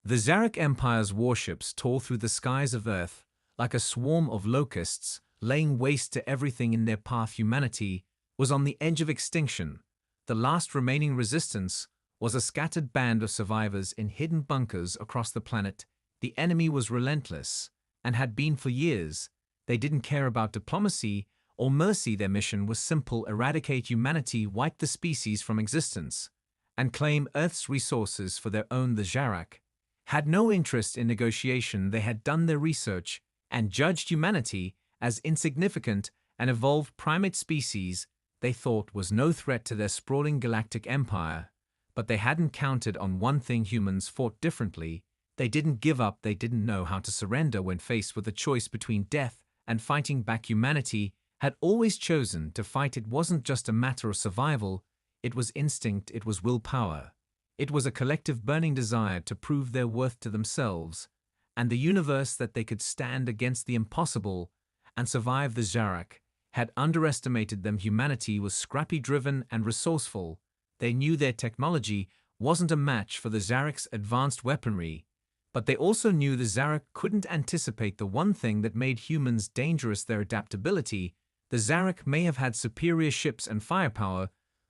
The Zarak Empire's warships tore through the skies of Earth like a swarm of locusts, laying waste to everything in their path. Humanity was on the edge of extinction. The last remaining resistance was a scattered band of survivors in hidden bunkers across the planet. The enemy was relentless, and had been for years. They didn't care about diplomacy or mercy. Their mission was simple: eradicate humanity, wipe the species from existence, and claim Earth's resources for their own. The Zarak had no interest in negotiation. They had done their research and judged humanity as insignificant. An evolved primate species they thought was no threat to their sprawling galactic empire. But they hadn't counted on one thing: humans fought differently. They didn't give up. They didn't know how to surrender when faced with a choice between death and fighting back. Humanity had always chosen to fight. It wasn't just a matter of survival, it was instinct, it was willpower. It was a collective burning desire to prove their worth to themselves and the universe, that they could stand against the impossible and survive. The Zarak had underestimated them. Humanity was scrappy, driven, and resourceful. They knew their technology wasn't a match for the Zarak's advanced weaponry, but they also knew the Zarak couldn't anticipate the one thing that made humans dangerous: their adaptability. The Zarak may have had superior ships and firepower,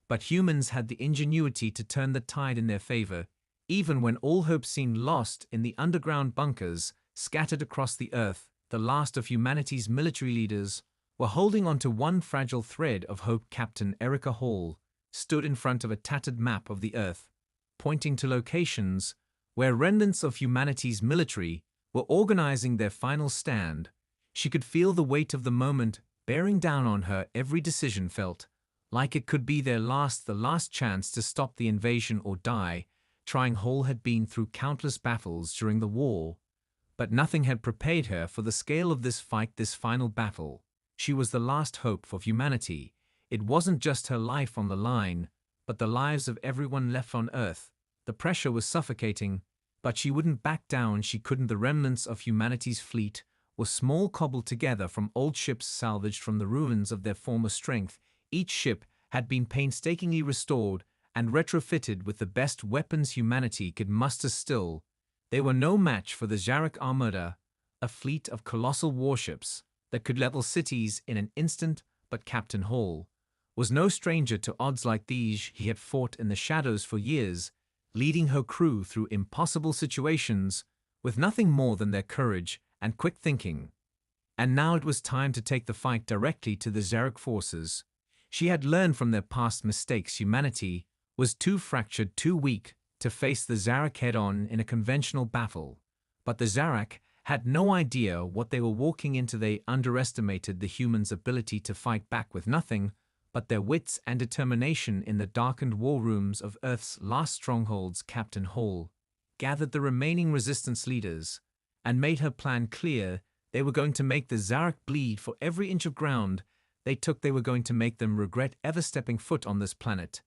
but humans had the ingenuity to turn the tide in their favor. Even when all hope seemed lost in the underground bunkers scattered across the Earth, the last of humanity's military leaders were holding on to one fragile thread of hope. Captain Erica Hall stood in front of a tattered map of the Earth, pointing to locations where remnants of humanity's military were organizing their final stand. She could feel the weight of the moment bearing down on her. Every decision felt like it could be the last chance to stop the invasion or die trying. Hall had been through countless battles during the war, but nothing had prepared her for the scale of this fight, this final battle. She was the last hope for humanity. It wasn't just her life on the line, but the lives of everyone left on Earth. The pressure was suffocating, but she wouldn't back down. She couldn't. The remnants of humanity's fleet were small, cobbled together from old ships salvaged from the ruins of their former strength. Each ship had been painstakingly restored and retrofitted with the best weapons humanity could muster. Still, they were no match for the Zarak Armada, a fleet of colossal warships that could level cities in an instant. But Captain Hall was no stranger to odds like these. He had fought in the shadows for years, leading her crew through impossible situations with nothing more than their courage and quick thinking. And now it was time to take the fight directly to the Zarak forces. She had learned from their past mistakes. Humanity was too fractured, too weak to face the Zarak head-on in a conventional battle. But the Zarak had no idea what they were walking into. They underestimated the humans' ability to fight back with nothing but their wits and determination. In the darkened war rooms of Earth's last strongholds, Captain Hall gathered the remaining resistance leaders and made her plan clear. They were going to make the Zarak bleed for every inch of ground they took. They were going to make them regret ever stepping foot on this planet.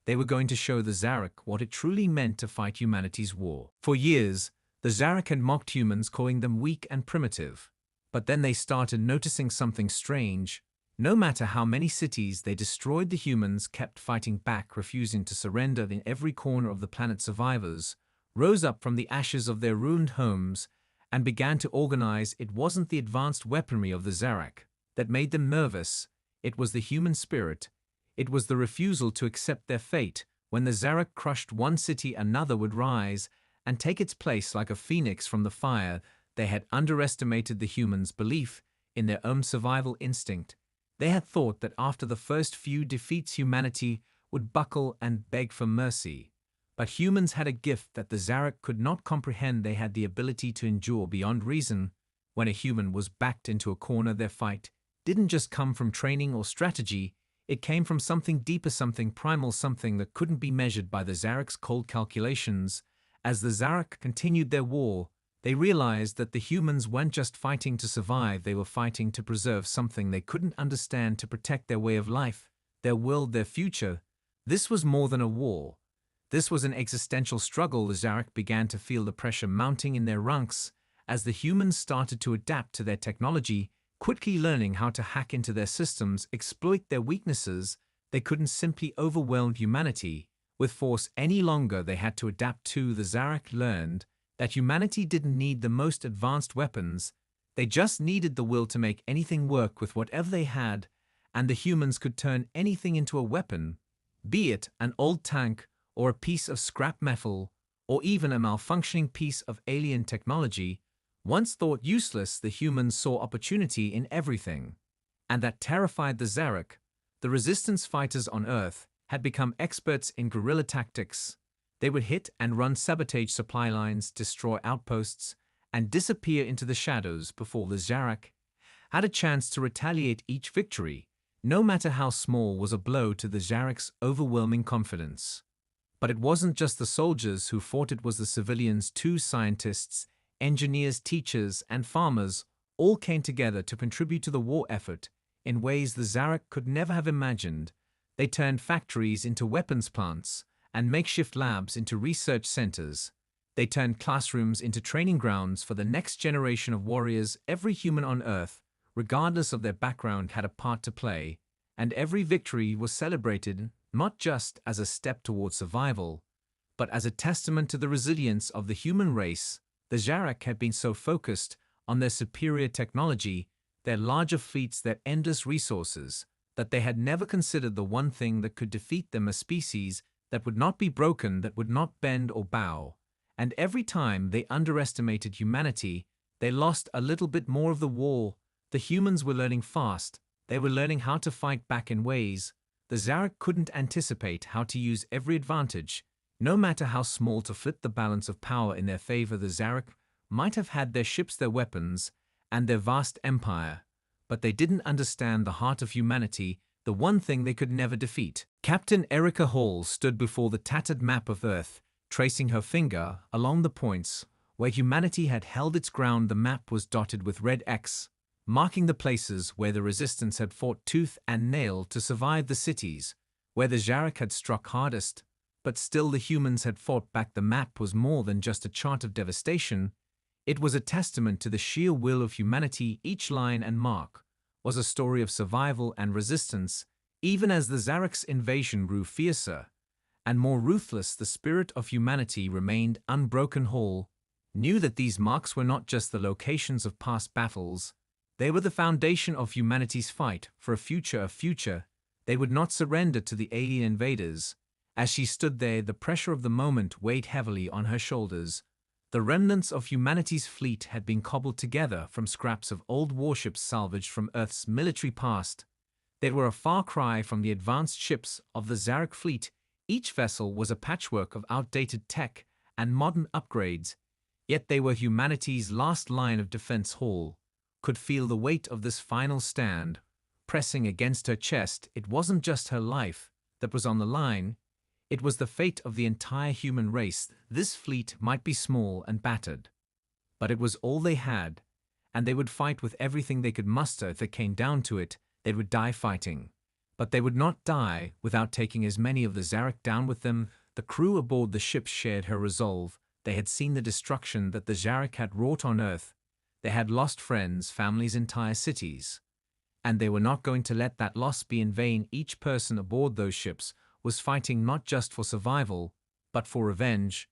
They were going to show the Zarak what it truly meant to fight humanity's war. For years, the Zarak had mocked humans, calling them weak and primitive. But then they started noticing something strange. No matter how many cities they destroyed, the humans kept fighting back, refusing to surrender. In every corner of the planet, survivors rose up from the ashes of their ruined homes and began to organize. It wasn't the advanced weaponry of the Zarak that made them nervous. It was the human spirit. It was the refusal to accept their fate. When the Zarak crushed one city, another would rise and take its place like a phoenix from the fire. They had underestimated the humans' belief in their own survival instinct. They had thought that after the first few defeats, humanity would buckle and beg for mercy. But humans had a gift that the Zarak could not comprehend. They had the ability to endure beyond reason. When a human was backed into a corner, their fight didn't just come from training or strategy. It came from something deeper, something primal, something that couldn't be measured by the Zarak's cold calculations. As the Zarak continued their war, they realized that the humans weren't just fighting to survive. They were fighting to preserve something they couldn't understand, to protect their way of life, their world, their future. This was more than a war. This was an existential struggle. The Zarak began to feel the pressure mounting in their ranks as the humans started to adapt to their technology, quickly learning how to hack into their systems, exploit their weaknesses. They couldn't simply overwhelm humanity with force any longer. They had to adapt too. The Zarak learned that humanity didn't need the most advanced weapons, they just needed the will to make anything work with whatever they had, and the humans could turn anything into a weapon, be it an old tank or a piece of scrap metal, or even a malfunctioning piece of alien technology. Once thought useless, the humans saw opportunity in everything. And that terrified the Zarak. The resistance fighters on Earth had become experts in guerrilla tactics. They would hit and run sabotage supply lines, destroy outposts, and disappear into the shadows before the Zarak had a chance to retaliate. Each victory, no matter how small, was a blow to the Zarak's overwhelming confidence. But it wasn't just the soldiers who fought, it was the civilians too. Scientists, engineers, teachers, and farmers all came together to contribute to the war effort in ways the Zarak could never have imagined. They turned factories into weapons plants and makeshift labs into research centers. They turned classrooms into training grounds for the next generation of warriors. Every human on Earth, regardless of their background, had a part to play, and every victory was celebrated not just as a step towards survival, but as a testament to the resilience of the human race. The Zarak had been so focused on their superior technology, their larger fleets, their endless resources, that they had never considered the one thing that could defeat them: a species that would not be broken, that would not bend or bow. And every time they underestimated humanity, they lost a little bit more of the war. The humans were learning fast. They were learning how to fight back in ways the Zarak couldn't anticipate, how to use every advantage, no matter how small, to flip the balance of power in their favor. The Zarak might have had their ships, their weapons, and their vast empire, but they didn't understand the heart of humanity, the one thing they could never defeat. Captain Erica Hall stood before the tattered map of Earth, tracing her finger along the points where humanity had held its ground. The map was dotted with red X, marking the places where the resistance had fought tooth and nail to survive, the cities where the Zarak had struck hardest, but still the humans had fought back. The map was more than just a chart of devastation. It was a testament to the sheer will of humanity. Each line and mark was a story of survival and resistance. Even as the Zarak's invasion grew fiercer and more ruthless, the spirit of humanity remained unbroken. Hall knew that these marks were not just the locations of past battles. They were the foundation of humanity's fight for a future. They would not surrender to the alien invaders. As she stood there, the pressure of the moment weighed heavily on her shoulders. The remnants of humanity's fleet had been cobbled together from scraps of old warships salvaged from Earth's military past. They were a far cry from the advanced ships of the Zarak fleet. Each vessel was a patchwork of outdated tech and modern upgrades, yet they were humanity's last line of defense. Hall could feel the weight of this final stand pressing against her chest. It wasn't just her life that was on the line, it was the fate of the entire human race. This fleet might be small and battered, but it was all they had, and they would fight with everything they could muster. If it came down to it, they would die fighting. But they would not die without taking as many of the Zarak down with them. The crew aboard the ships shared her resolve. They had seen the destruction that the Zarak had wrought on Earth. They had lost friends, families, entire cities. And they were not going to let that loss be in vain. Each person aboard those ships was fighting not just for survival, but for revenge,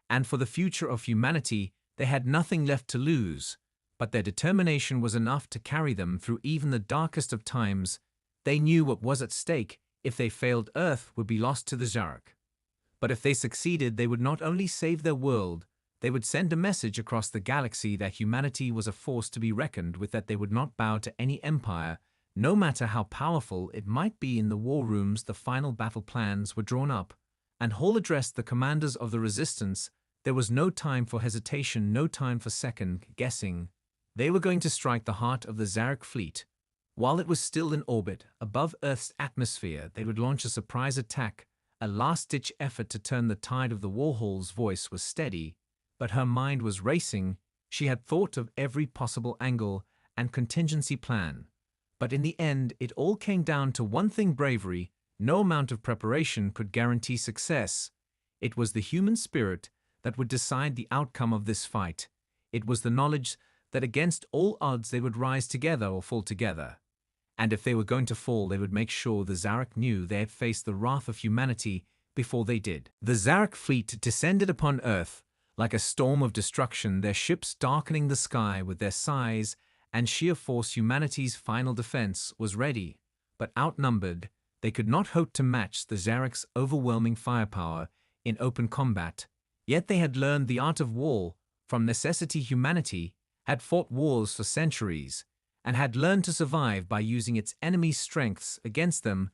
and for the future of humanity. They had nothing left to lose, but their determination was enough to carry them through even the darkest of times. They knew what was at stake. If they failed, Earth would be lost to the Zarak. But if they succeeded, they would not only save their world, they would send a message across the galaxy that humanity was a force to be reckoned with, that they would not bow to any empire, no matter how powerful it might be. In the war rooms, the final battle plans were drawn up, and Hall addressed the commanders of the resistance. There was no time for hesitation, no time for second guessing. They were going to strike the heart of the Zarak fleet. While it was still in orbit above Earth's atmosphere, they would launch a surprise attack, a last-ditch effort to turn the tide of the war. Hall's voice was steady, but her mind was racing. She had thought of every possible angle and contingency plan. But in the end, it all came down to one thing: bravery. No amount of preparation could guarantee success. It was the human spirit that would decide the outcome of this fight. It was the knowledge that against all odds they would rise together or fall together. And if they were going to fall, they would make sure the Zarak knew they had faced the wrath of humanity before they did. The Zarak fleet descended upon Earth Like a storm of destruction, their ships darkening the sky with their size and sheer force, humanity's final defense was ready. But outnumbered, they could not hope to match the Zarek's overwhelming firepower in open combat. Yet they had learned the art of war. From necessity, humanity had fought wars for centuries and had learned to survive by using its enemy's strengths against them.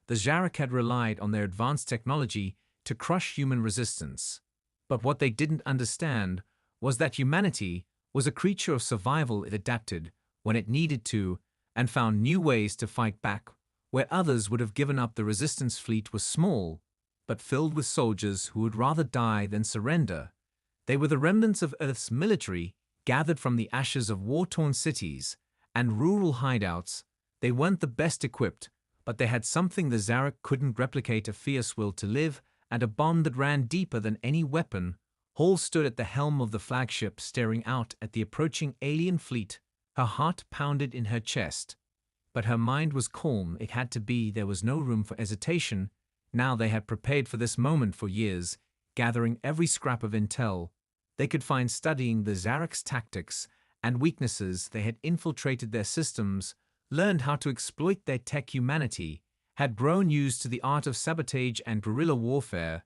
The Zarek had relied on their advanced technology to crush human resistance. But what they didn't understand was that humanity was a creature of survival. It adapted when it needed to and found new ways to fight back where others would have given up. The resistance fleet was small, but filled with soldiers who would rather die than surrender. They were the remnants of Earth's military, gathered from the ashes of war-torn cities and rural hideouts. They weren't the best equipped, but they had something the Zarek couldn't replicate: a fierce will to live and a bond that ran deeper than any weapon. Hall stood at the helm of the flagship, staring out at the approaching alien fleet. Her heart pounded in her chest, but her mind was calm. It had to be. There was no room for hesitation. Now they had prepared for this moment for years, gathering every scrap of intel they could find, studying the Zarek's tactics and weaknesses. They had infiltrated their systems, learned how to exploit their tech. Humanity had grown used to the art of sabotage and guerrilla warfare.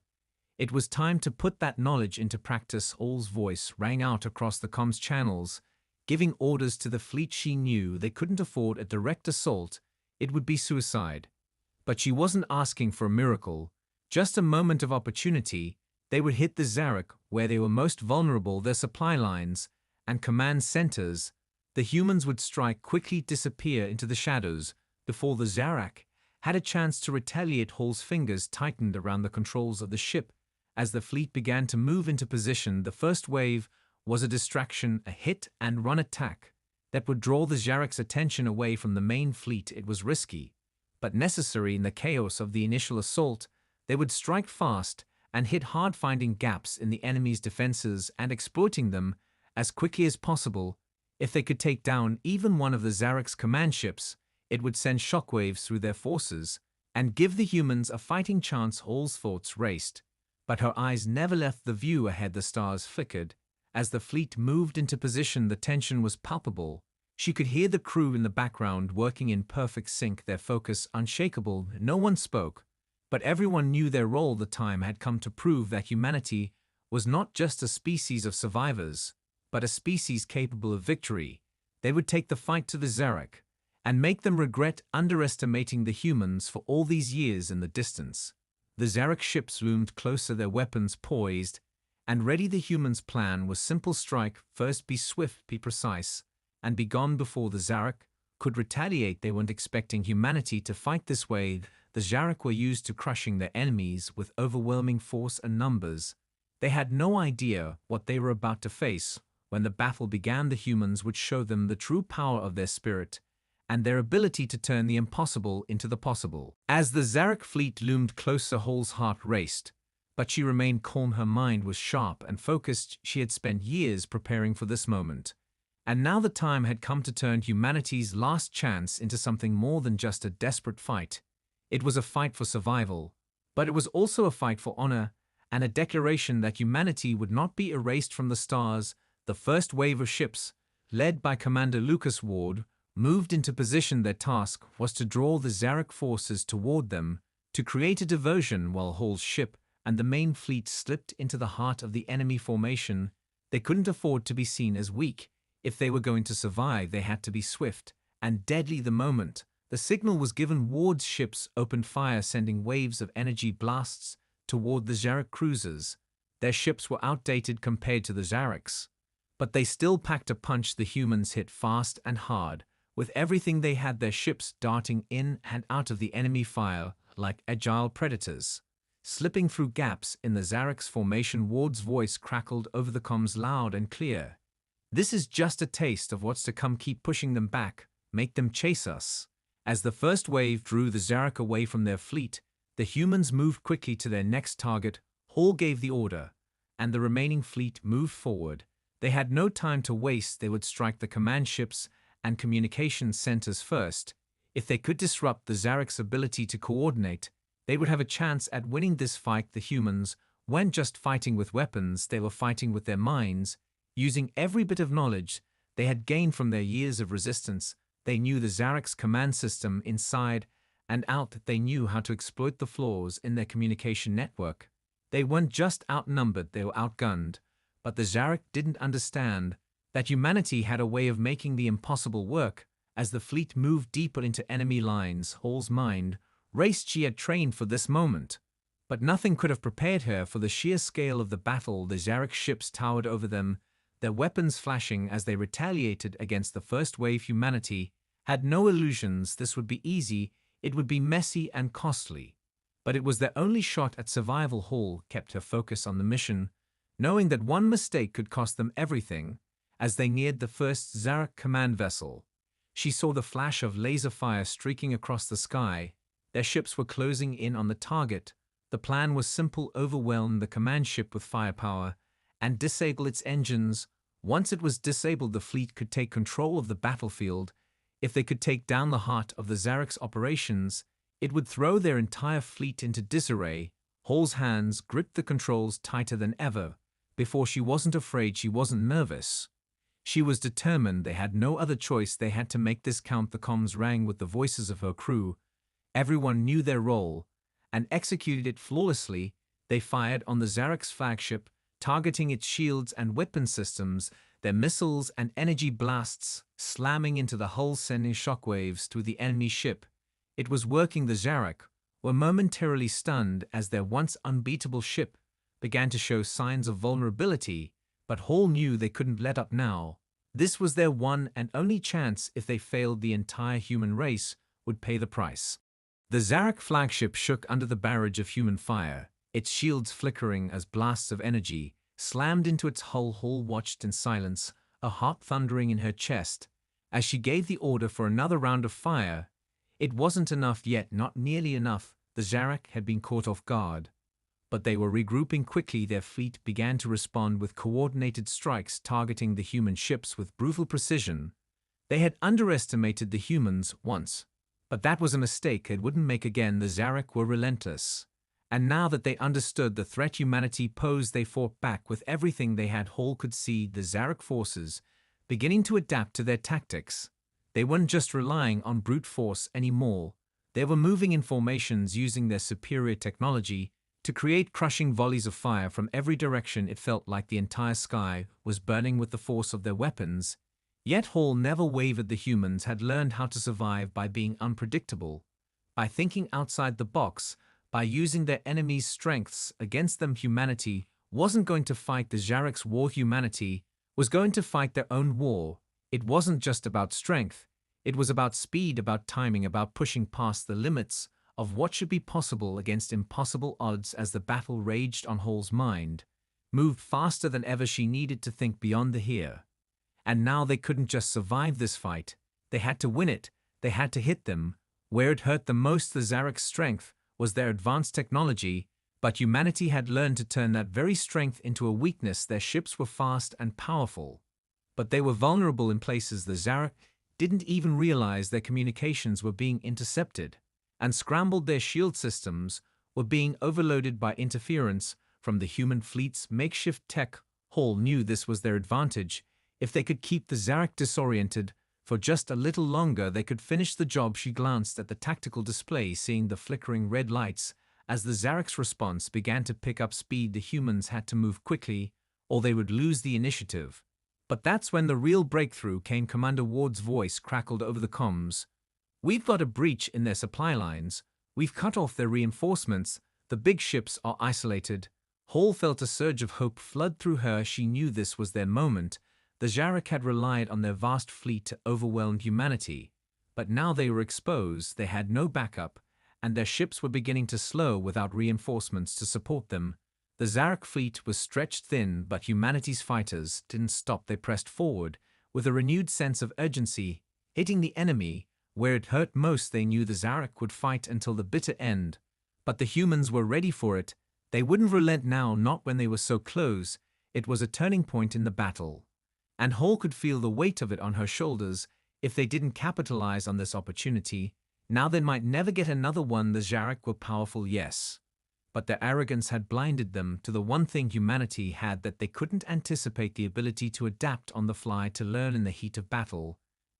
It was time to put that knowledge into practice. Hall's voice rang out across the comms channels, giving orders to the fleet. She knew they couldn't afford a direct assault. It would be suicide. But she wasn't asking for a miracle, just a moment of opportunity. They would hit the Zarek where they were most vulnerable, their supply lines and command centers. The humans would strike, quickly disappear into the shadows before the Zarek had a chance to retaliate. Hall's fingers tightened around the controls of the ship as the fleet began to move into position. The first wave was a distraction, a hit-and-run attack that would draw the Zarek's attention away from the main fleet. It was risky, but necessary. In the chaos of the initial assault, they would strike fast and hit hard, finding gaps in the enemy's defenses and exploiting them as quickly as possible. If they could take down even one of the Zarek's command ships, it would send shockwaves through their forces and give the humans a fighting chance. Hall's thoughts raced, but her eyes never left the view ahead. The stars flickered as the fleet moved into position. The tension was palpable. She could hear the crew in the background working in perfect sync, their focus unshakable. No one spoke, but everyone knew their role. The time had come to prove that humanity was not just a species of survivors, but a species capable of victory. They would take the fight to the Zarek and make them regret underestimating the humans for all these years in the distance. The Zarek ships loomed closer, their weapons poised and ready. The humans' plan was simple: strike first, be swift, be precise, and be gone before the Zarek could retaliate. They weren't expecting humanity to fight this way. The Zarek were used to crushing their enemies with overwhelming force and numbers. They had no idea what they were about to face. When the battle began, the humans would show them the true power of their spirit and their ability to turn the impossible into the possible. As the Zarek fleet loomed closer, Hall's heart raced, but she remained calm. Her mind was sharp and focused. She had spent years preparing for this moment, and now the time had come to turn humanity's last chance into something more than just a desperate fight. It was a fight for survival, but it was also a fight for honor and a declaration that humanity would not be erased from the stars. The first wave of ships, led by Commander Lucas Ward, moved into position. Their task was to draw the Zarek forces toward them, to create a diversion while Hall's ship and the main fleet slipped into the heart of the enemy formation. They couldn't afford to be seen as weak. If they were going to survive, they had to be swift and deadly. The moment the signal was given, Ward's ships opened fire, sending waves of energy blasts toward the Zarek cruisers. Their ships were outdated compared to the Zarek's, but they still packed a punch. The humans hit fast and hard with everything they had, their ships darting in and out of the enemy fire like agile predators, slipping through gaps in the Zarek's formation. Ward's voice crackled over the comms, loud and clear. "This is just a taste of what's to come. Keep pushing them back. Make them chase us." As the first wave drew the Zarek away from their fleet, the humans moved quickly to their next target. Hall gave the order, and the remaining fleet moved forward. They had no time to waste. They would strike the command ships and communications centers first. If they could disrupt the Zarek's ability to coordinate, they would have a chance at winning this fight. The humans weren't just fighting with weapons, they were fighting with their minds, using every bit of knowledge they had gained from their years of resistance. They knew the Zarek's command system inside and out. They knew how to exploit the flaws in their communication network. They weren't just outnumbered, they were outgunned. But the Zarek didn't understand that humanity had a way of making the impossible work. As the fleet moved deeper into enemy lines, Hall's mind raced. She had trained for this moment. But nothing could have prepared her for the sheer scale of the battle. The Zarek ships towered over them, their weapons flashing as they retaliated against the first wave. Humanity had no illusions this would be easy. It would be messy and costly. But it was their only shot at survival. Hall kept her focus on the mission, knowing that one mistake could cost them everything. As they neared the first Zarek command vessel, she saw the flash of laser fire streaking across the sky. Their ships were closing in on the target. The plan was simple: overwhelm the command ship with firepower and disable its engines. Once it was disabled, the fleet could take control of the battlefield. If they could take down the heart of the Zarek's operations, it would throw their entire fleet into disarray. Hall's hands gripped the controls tighter than ever. Before, she wasn't afraid, she wasn't nervous. She was determined. They had no other choice. They had to make this count. The comms rang with the voices of her crew. Everyone knew their role and executed it flawlessly. They fired on the Zarek's flagship, targeting its shields and weapon systems, their missiles and energy blasts slamming into the hull, sending shockwaves through the enemy ship. It was working. The Zarek were momentarily stunned as their once unbeatable ship began to show signs of vulnerability, but Hall knew they couldn't let up now. This was their one and only chance. If they failed, the entire human race would pay the price. The Zarek flagship shook under the barrage of human fire, its shields flickering as blasts of energy slammed into its hull. Hall watched in silence, a heart thundering in her chest, as she gave the order for another round of fire. It wasn't enough yet, not nearly enough. The Zarek had been caught off guard, but they were regrouping quickly. Their fleet began to respond with coordinated strikes, targeting the human ships with brutal precision. They had underestimated the humans once, but that was a mistake it wouldn't make again. The Zarek were relentless, and now that they understood the threat humanity posed, they fought back with everything they had. Hall could see the Zarek forces beginning to adapt to their tactics. They weren't just relying on brute force anymore. They were moving in formations, using their superior technology to create crushing volleys of fire from every direction. It felt like the entire sky was burning with the force of their weapons. Yet Hall never wavered. The humans had learned how to survive by being unpredictable, by thinking outside the box, by using their enemies' strengths against them. Humanity wasn't going to fight the Zarek's war. Humanity was going to fight their own war. It wasn't just about strength. It was about speed, about timing, about pushing past the limits of what should be possible against impossible odds. As the battle raged on, Hall's mind moved faster than ever. She needed to think beyond the here and now. They couldn't just survive this fight. They had to win it. They had to hit them where it hurt the most. The Zarek's strength was their advanced technology, but humanity had learned to turn that very strength into a weakness. Their ships were fast and powerful, but they were vulnerable in places. The Zarek didn't even realize their communications were being intercepted and scrambled. Their shield systems were being overloaded by interference from the human fleet's makeshift tech. Hall knew this was their advantage. If they could keep the Zarek disoriented for just a little longer, they could finish the job. She glanced at the tactical display, seeing the flickering red lights. As the Zarek's response began to pick up speed, the humans had to move quickly, or they would lose the initiative. But that's when the real breakthrough came. Commander Ward's voice crackled over the comms. "We've got a breach in their supply lines. We've cut off their reinforcements. The big ships are isolated." Hall felt a surge of hope flood through her. She knew this was their moment. The Zarek had relied on their vast fleet to overwhelm humanity, but now they were exposed. They had no backup, and their ships were beginning to slow without reinforcements to support them. The Zarek fleet was stretched thin, but humanity's fighters didn't stop. They pressed forward with a renewed sense of urgency, hitting the enemy where it hurt most. They knew the Zarek would fight until the bitter end, but the humans were ready for it. They wouldn't relent now, not when they were so close. It was a turning point in the battle, and Hall could feel the weight of it on her shoulders. If they didn't capitalize on this opportunity, now they might never get another one. The Zarek were powerful, yes, but their arrogance had blinded them to the one thing humanity had, that they couldn't anticipate the ability to adapt on the fly, to learn in the heat of battle,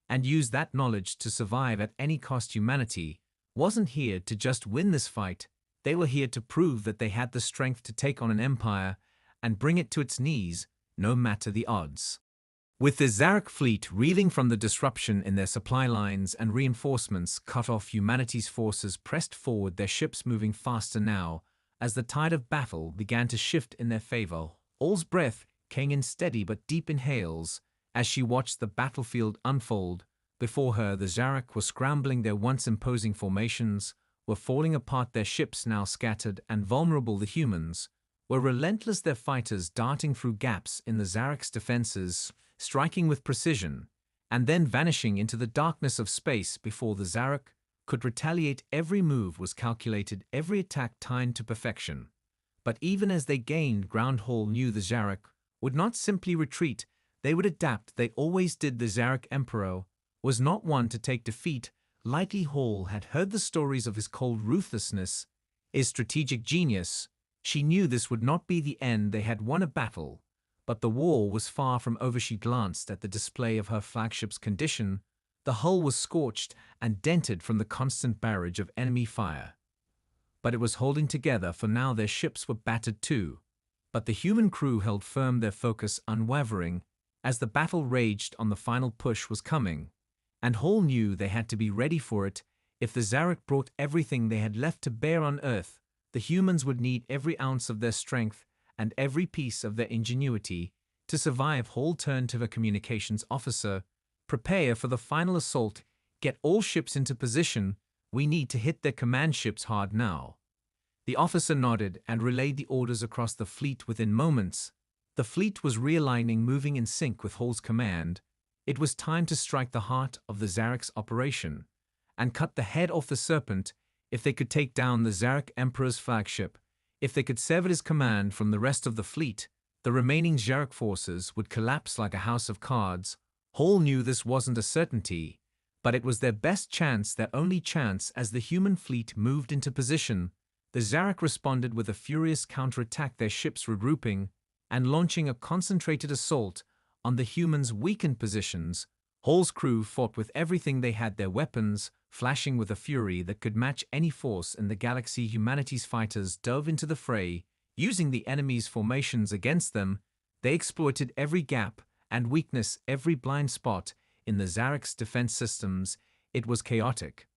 and use that knowledge to survive at any cost. Humanity wasn't here to just win this fight, they were here to prove that they had the strength to take on an empire and bring it to its knees, no matter the odds. With the Zarak fleet reeling from the disruption in their supply lines and reinforcements cut off, humanity's forces pressed forward, their ships moving faster now. As the tide of battle began to shift in their favor, All's breath came in steady but deep inhales as she watched the battlefield unfold. Before her, the Zarak were scrambling, their once imposing formations were falling apart, their ships now scattered and vulnerable. The humans were relentless, their fighters darting through gaps in the Zarak's defenses, striking with precision, and then vanishing into the darkness of space before the Zarak could retaliate. Every move was calculated, every attack timed to perfection. But even as they gained ground, Hall knew the Zarak would not simply retreat, they would adapt. They always did. The Zarak Emperor was not one to take defeat lightly. Hall had heard the stories of his cold ruthlessness, his strategic genius. She knew this would not be the end. They had won a battle, but the war was far from over. She glanced at the display of her flagship's condition. The hull was scorched and dented from the constant barrage of enemy fire. But it was holding together, for now their ships were battered too. But the human crew held firm, their focus unwavering, as the battle raged on. The final push was coming, and Hall knew they had to be ready for it. If the Zarak brought everything they had left to bear on Earth, the humans would need every ounce of their strength and every piece of their ingenuity to survive. Hall turned to the communications officer. Prepare for the final assault. Get all ships into position. We need to hit their command ships hard now. The officer nodded and relayed the orders across the fleet. Within moments, the fleet was realigning, moving in sync with Hall's command. It was time to strike the heart of the Zarak's operation and cut the head off the serpent. If they could take down the Zarak Emperor's flagship, if they could sever his command from the rest of the fleet, the remaining Zarak forces would collapse like a house of cards. Hall knew this wasn't a certainty, but it was their best chance, their only chance. As the human fleet moved into position, the Zarak responded with a furious counterattack, their ships regrouping and launching a concentrated assault on the humans' weakened positions. Hall's crew fought with everything they had, their weapons flashing with a fury that could match any force in the galaxy. Humanity's fighters dove into the fray, using the enemy's formations against them. They exploited every gap and weakness, every blind spot in the Zarak's defense systems. It was chaotic,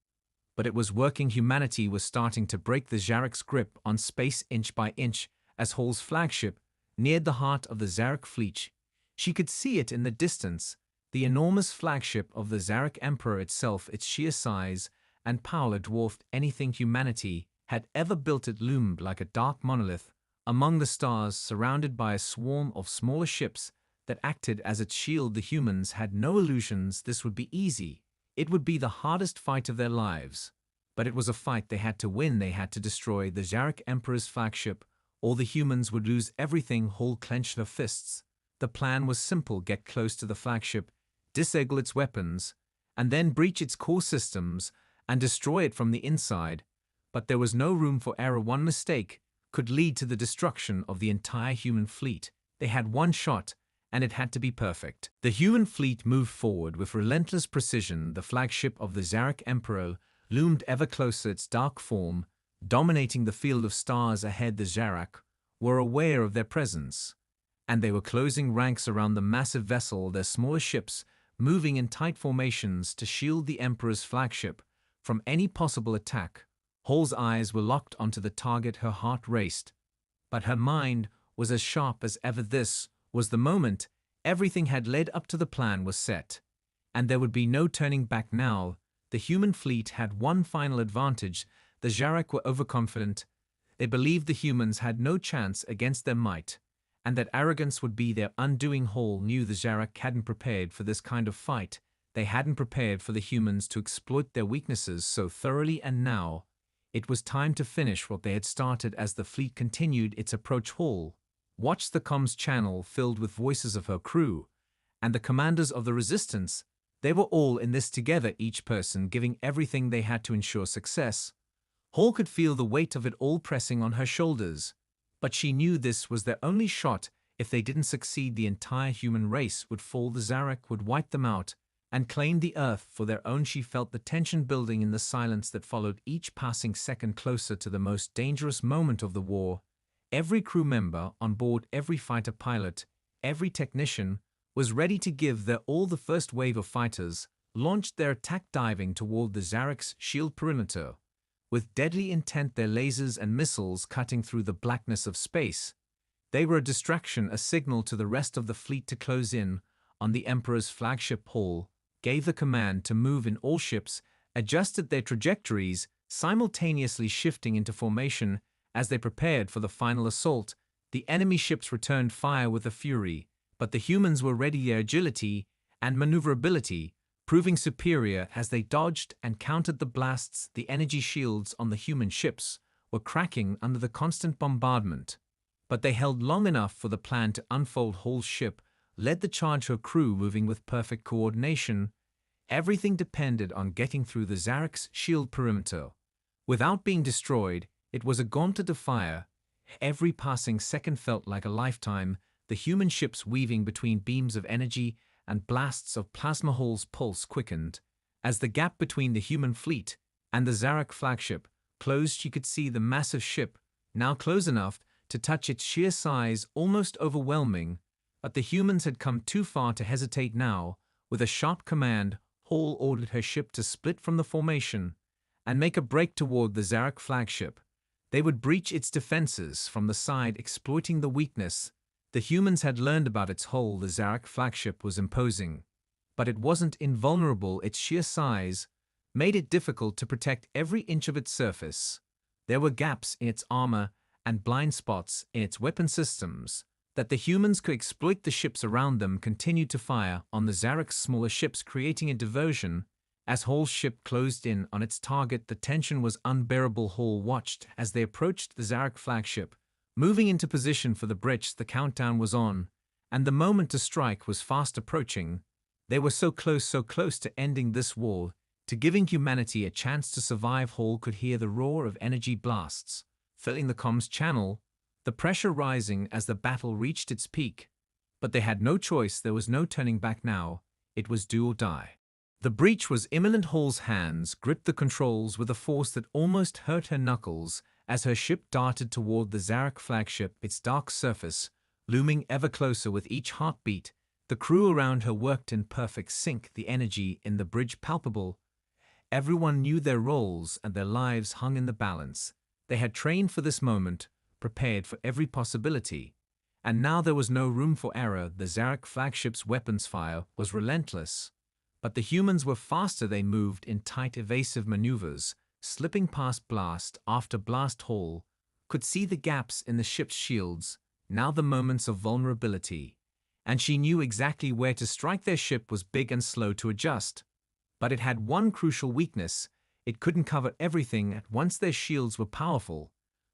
but it was working. Humanity was starting to break the Zarak's grip on space inch by inch. As Hall's flagship neared the heart of the Zarak fleet, she could see it in the distance, the enormous flagship of the Zarak Emperor itself. Its sheer size and power dwarfed anything humanity had ever built. It loomed like a dark monolith among the stars, surrounded by a swarm of smaller ships that acted as its shield. The humans had no illusions this would be easy. It would be the hardest fight of their lives. But it was a fight they had to win. They had to destroy the Zarak Emperor's flagship, or the humans would lose everything. Hall clenched her fists. The plan was simple: get close to the flagship, disable its weapons, and then breach its core systems and destroy it from the inside. But there was no room for error. One mistake could lead to the destruction of the entire human fleet. They had one shot, and it had to be perfect. The human fleet moved forward with relentless precision. The flagship of the Zarak Emperor loomed ever closer, its dark form dominating the field of stars ahead. The Zarak were aware of their presence, and they were closing ranks around the massive vessel, their smaller ships moving in tight formations to shield the Emperor's flagship from any possible attack. Hall's eyes were locked onto the target. Her heart raced, but her mind was as sharp as ever. This was the moment. Everything had led up to the plan was set, and there would be no turning back now. The human fleet had one final advantage. The Zarak were overconfident. They believed the humans had no chance against their might, and that arrogance would be their undoing. Hall knew the Zarak hadn't prepared for this kind of fight. They hadn't prepared for the humans to exploit their weaknesses so thoroughly, and now it was time to finish what they had started. As the fleet continued its approach, Hall watched the comms channel filled with voices of her crew and the commanders of the resistance. They were all in this together, each person giving everything they had to ensure success. Hall could feel the weight of it all pressing on her shoulders. But she knew this was their only shot. If they didn't succeed, the entire human race would fall. The Zarak would wipe them out and claim the Earth for their own. She felt the tension building in the silence that followed each passing second closer to the most dangerous moment of the war. Every crew member on board, every fighter pilot, every technician was ready to give their all. The first wave of fighters launched their attack, diving toward the Zarak's shield perimeter. With deadly intent, their lasers and missiles cutting through the blackness of space. They were a distraction, a signal to the rest of the fleet to close in on the Emperor's flagship. Hall gave the command to move in. All ships adjusted their trajectories, simultaneously shifting into formation as they prepared for the final assault. The enemy ships returned fire with a fury, but the humans were ready, their agility and maneuverability proving superior as they dodged and countered the blasts. The energy shields on the human ships were cracking under the constant bombardment, but they held long enough for the plan to unfold. Hall's ship led the charge, her crew moving with perfect coordination. Everything depended on getting through the Zarak's shield perimeter without being destroyed. It was a gauntlet of fire. Every passing second felt like a lifetime, the human ships weaving between beams of energy and blasts of plasma. Hall's pulse quickened as the gap between the human fleet and the Zarak flagship closed. She could see the massive ship, now close enough to touch its sheer size, almost overwhelming. But the humans had come too far to hesitate now. With a sharp command, Hall ordered her ship to split from the formation and make a break toward the Zarak flagship. They would breach its defenses from the side, exploiting the weakness the humans had learned about its hull. The Zarak flagship was imposing, but it wasn't invulnerable. Its sheer size made it difficult to protect every inch of its surface. There were gaps in its armor and blind spots in its weapon systems that the humans could exploit. The ships around them continued to fire on the Zarak's smaller ships, creating a diversion. As Hall's ship closed in on its target, the tension was unbearable. Hall watched as they approached the Zarak flagship, moving into position for the breach. The countdown was on, and the moment to strike was fast approaching. They were so close to ending this war, to giving humanity a chance to survive. Hall could hear the roar of energy blasts filling the comms channel, the pressure rising as the battle reached its peak. But they had no choice. There was no turning back now. It was do or die. The breach was imminent. Hall's hands gripped the controls with a force that almost hurt her knuckles as her ship darted toward the Zarak flagship, its dark surface looming ever closer with each heartbeat. The crew around her worked in perfect sync, the energy in the bridge palpable. Everyone knew their roles and their lives hung in the balance. They had trained for this moment, prepared for every possibility. And now there was no room for error. The Zarak flagship's weapons fire was relentless. But the humans were faster. They moved in tight, evasive maneuvers, slipping past blast after blast. Hall could see the gaps in the ship's shields, now the moments of vulnerability. And she knew exactly where to strike. Their ship was big and slow to adjust. But it had one crucial weakness. It couldn't cover everything at once. Their shields were powerful,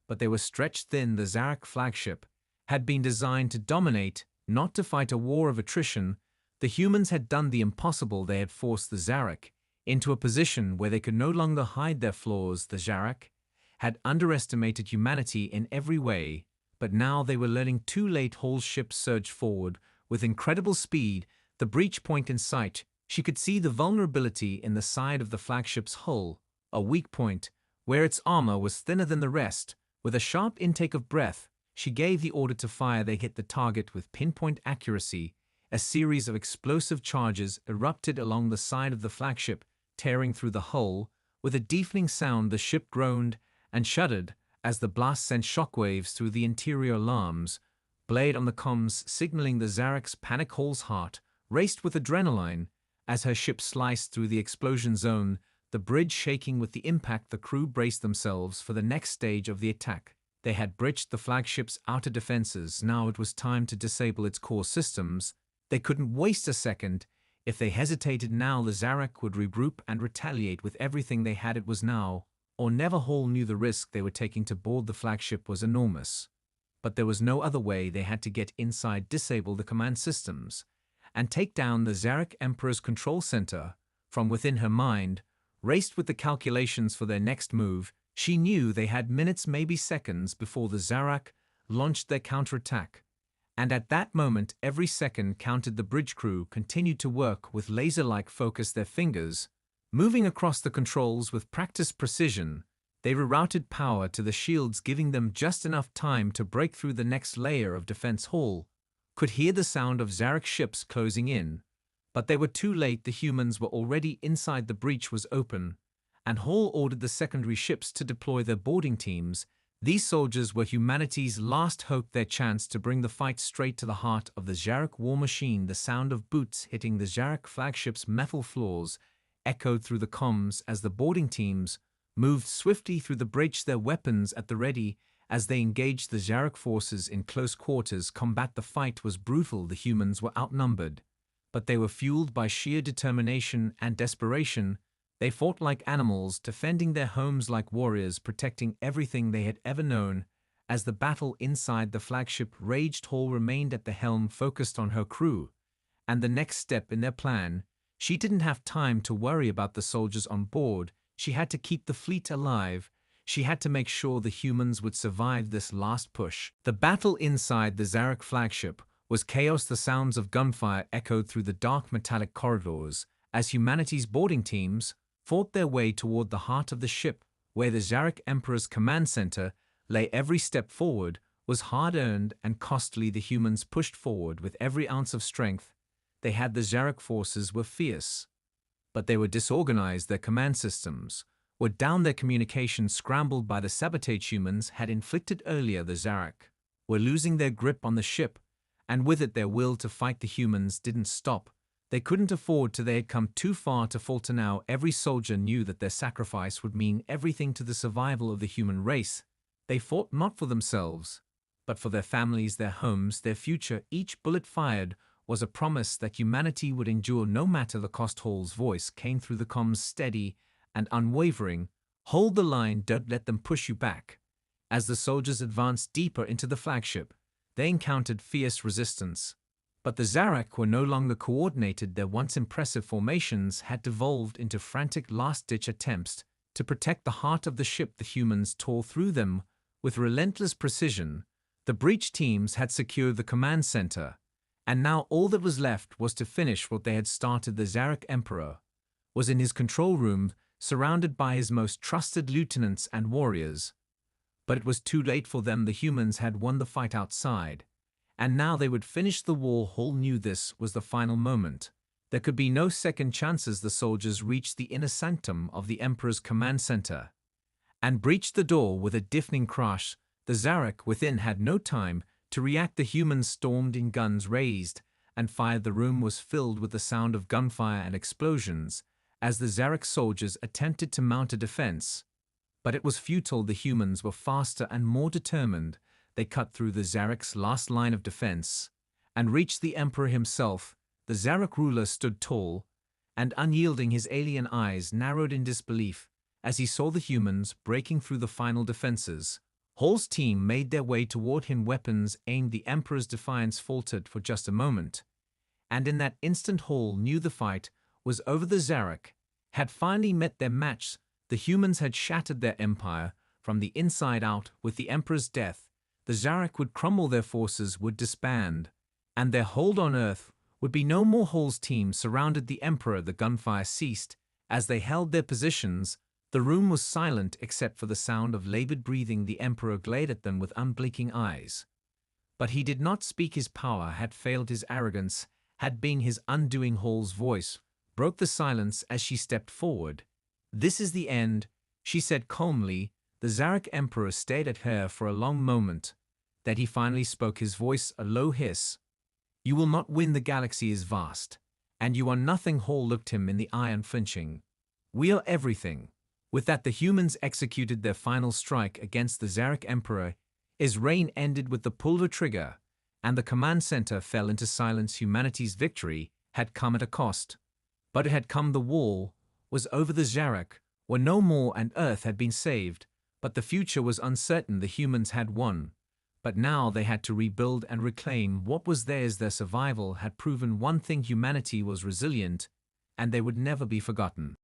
but they were stretched thin. The Zarak flagship had been designed to dominate, not to fight a war of attrition. The humans had done the impossible. They had forced the Zarak into a position where they could no longer hide their flaws. The Zarak had underestimated humanity in every way, but now they were learning too late. Hall's ship surged forward with incredible speed, the breach point in sight. She could see the vulnerability in the side of the flagship's hull, a weak point where its armor was thinner than the rest. With a sharp intake of breath, she gave the order to fire. They hit the target with pinpoint accuracy. A series of explosive charges erupted along the side of the flagship, tearing through the hull. With a deafening sound, the ship groaned and shuddered as the blast sent shockwaves through the interior. Alarms blade on the comms signaling the Zarak's panic. Hall's heart raced with adrenaline as her ship sliced through the explosion zone, the bridge shaking with the impact. The crew braced themselves for the next stage of the attack. They had breached the flagship's outer defenses. Now it was time to disable its core systems. They couldn't waste a second. If they hesitated now, the Zarak would regroup and retaliate with everything they had. It was now or never. Hall knew the risk they were taking to board the flagship was enormous. But there was no other way. They had to get inside, disable the command systems, and take down the Zarak Emperor's control center. From within, her mind raced with the calculations for their next move. She knew they had minutes, maybe seconds, before the Zarak launched their counterattack. And at that moment, every second counted. The bridge crew continued to work with laser-like focus, their fingers moving across the controls with practiced precision. They rerouted power to the shields, giving them just enough time to break through the next layer of defense. Hall could hear the sound of Zarak ships closing in, but they were too late. The humans were already inside. The breach was open, and Hall ordered the secondary ships to deploy their boarding teams. These soldiers were humanity's last hope, their chance to bring the fight straight to the heart of the Zarak war machine. The sound of boots hitting the Zarak flagship's metal floors echoed through the comms as the boarding teams moved swiftly through the breach, their weapons at the ready as they engaged the Zarak forces in close quarters combat. The fight was brutal. The humans were outnumbered, but they were fueled by sheer determination and desperation. They fought like animals, defending their homes like warriors, protecting everything they had ever known. As the battle inside the flagship raged, Hall remained at the helm, focused on her crew and the next step in their plan. She didn't have time to worry about the soldiers on board. She had to keep the fleet alive. She had to make sure the humans would survive this last push. The battle inside the Zarak flagship was chaos. The sounds of gunfire echoed through the dark metallic corridors as humanity's boarding teams fought their way toward the heart of the ship, where the Zarak Emperor's command center lay. Every step forward was hard-earned and costly. The humans pushed forward with every ounce of strength they had. The Zarak forces were fierce, but they were disorganized. Their command systems were down, their communications scrambled by the sabotage humans had inflicted earlier. The Zarak were losing their grip on the ship, and with it their will to fight. The humans didn't stop. They couldn't afford to. They had come too far to falter now. Every soldier knew that their sacrifice would mean everything to the survival of the human race. They fought not for themselves, but for their families, their homes, their future. Each bullet fired was a promise that humanity would endure no matter the cost. Hall's voice came through the comms, steady and unwavering. Hold the line, don't let them push you back. As the soldiers advanced deeper into the flagship, they encountered fierce resistance. But the Zarak were no longer coordinated. Their once impressive formations had devolved into frantic last-ditch attempts to protect the heart of the ship. The humans tore through them with relentless precision. The breach teams had secured the command center, and now all that was left was to finish what they had started. The Zarak Emperor was in his control room, surrounded by his most trusted lieutenants and warriors. But it was too late for them. The humans had won the fight outside, and now they would finish the war. Hall knew this was the final moment. There could be no second chances. The soldiers reached the inner sanctum of the Emperor's command center and breached the door with a deafening crash. The Zarak within had no time to react. The humans stormed in, guns raised, and fired. The room was filled with the sound of gunfire and explosions as the Zarak soldiers attempted to mount a defense. But it was futile. The humans were faster and more determined. They cut through the Zarak's last line of defense and reached the Emperor himself. The Zarak ruler stood tall and unyielding, his alien eyes narrowed in disbelief as he saw the humans breaking through the final defenses. Hall's team made their way toward him, weapons aimed. The Emperor's defiance faltered for just a moment, and in that instant Hall knew the fight was over. The Zarak had finally met their match. The humans had shattered their empire from the inside out. With the Emperor's death, the Zarak would crumble, their forces would disband, and their hold on Earth would be no more. Hall's team surrounded the Emperor. The gunfire ceased. As they held their positions, the room was silent except for the sound of labored breathing. The Emperor glared at them with unblinking eyes, but he did not speak. His power had failed. His arrogance had been his undoing. Hall's voice broke the silence as she stepped forward. "This is the end," she said calmly. The Zarak Emperor stared at her for a long moment. Then he finally spoke, his voice a low hiss. "You will not win. The galaxy is vast, and you are nothing." Hall looked him in the eye, unflinching. "We are everything." With that, the humans executed their final strike against the Zarak Emperor. His reign ended with the pull of a trigger, and the command center fell into silence. Humanity's victory had come at a cost, but it had come. The war was over. The Zarak were no more, and Earth had been saved. But the future was uncertain. The humans had won, but now they had to rebuild and reclaim what was theirs. Their survival had proven one thing: humanity was resilient, and they would never be forgotten.